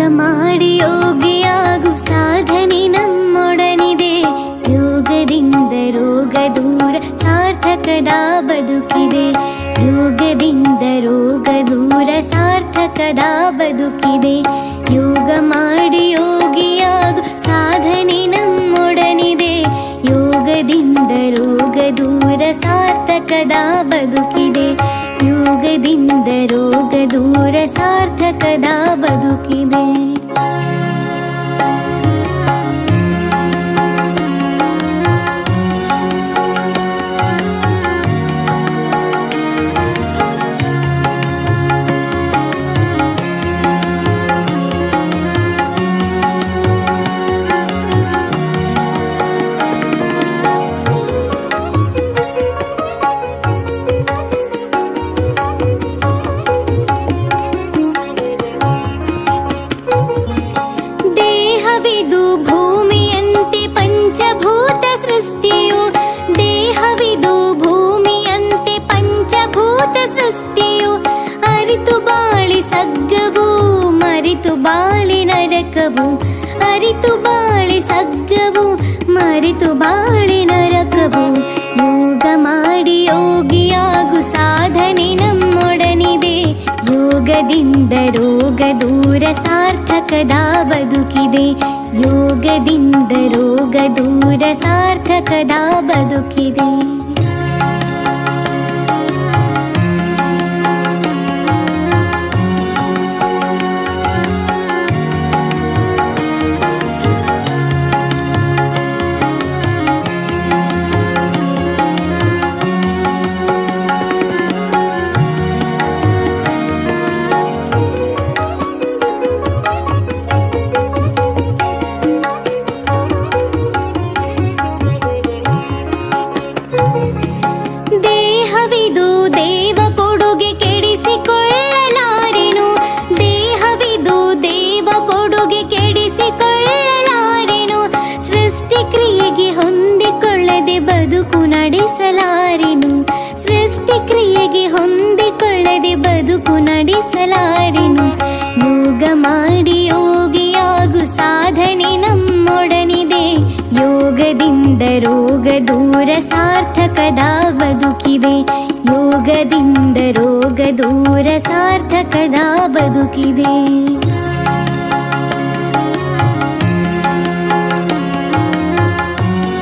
ಮಾಡಿ ಯೋಗಿಯಾಗು ಸಾಧನೆ ನಮ್ಮೊಡನಿದೆ. ಯೋಗದಿಂದ ರೋಗ ದೂರ ಸಾರ್ಥಕದ ಬದುಕಿದೆ. ಯೋಗದಿಂದ ರೋಗ ದೂರ ಸಾರ್ಥಕದ ಬದುಕಿದೆ. ಯೋಗ ಮಾಡಿ ಯೋಗಿಯಾಗು ಸಾಧನೆ ನಮ್ಮೊಡನಿದೆ. ಯೋಗದಿಂದ ರೋಗ ದೂರ ಸಾರ್ಥಕದ ಬದುಕಿದೆ. ಯೋಗದಿಂದ ರೋಗ ದೂರ ಸಾರ್ಥಕದ ಬದುಕಿದೆ. ದೇಹವಿದು ಭೂಮಿಯಂತೆ ಪಂಚಭೂತ ಸೃಷ್ಟಿಯು. ದೇಹವಿದು ಭೂಮಿಯಂತೆ ಪಂಚಭೂತ ಸೃಷ್ಟಿಯು. ಅರಿತು ಬಾಳಿ ಸಗ್ಗವು ಮರಿತು ಬಾಳಿ ನರಕವು. ಅರಿತು ಬಾಳಿ ಸಗ್ಗವು ಮರಿತು ಬಾಳಿ ನರಕವು. ಯೋಗ ಮಾಡಿ ಯೋಗಿಯಾಗು ಸಾಧನೆ ನಮ್ಮೊಡನಿದೆ. ಯೋಗದಿಂದ ರೋಗ ದೂರ ಸಾರ್ಥಕದ ಬದುಕಿದೆ. ಯೋಗದಿಂದ ರೋಗ ದೂರ ಸಾರ್ಥಕದ ಬದುಕಿದೆ. ದೇಹವಿದು ದೇವ ಕೊಡುಗೆ ಕೆಡಿಸಿಕೊಳ್ಳಲಾರೆನು. ದೇಹವಿದು ದೇವ ಕೊಡುಗೆ ಕೆಡಿಸಿಕೊಳ್ಳಲಾರೆನು. ಸೃಷ್ಟಿ ಕ್ರಿಯೆಗೆ ಹೊಂದಿಕೊಳ್ಳದೆ ಬದುಕು ನಡೆಸಲಾರೆನು. ಸೃಷ್ಟಿ ಕ್ರಿಯೆಗೆ ಹೊಂದಿಕೊಳ್ಳದೆ ಬದುಕು ನಡೆಸಲಾರೆನು. ಯೋಗ ಮಾಡಿ ಯೋಗಿಯಾಗು ಸಾಧನೆ ನಮ್ಮೊಡನಿದೆ. ಯೋಗದಿಂದ ರೋಗ ದೂರ ಸಾರ್ಥಕದ ಬದುಕಿದೆ. ಯೋಗದಿಂದ ರೋಗ ದೂರ ಸಾರ್ಥಕದ ಬದುಕಿದೆ.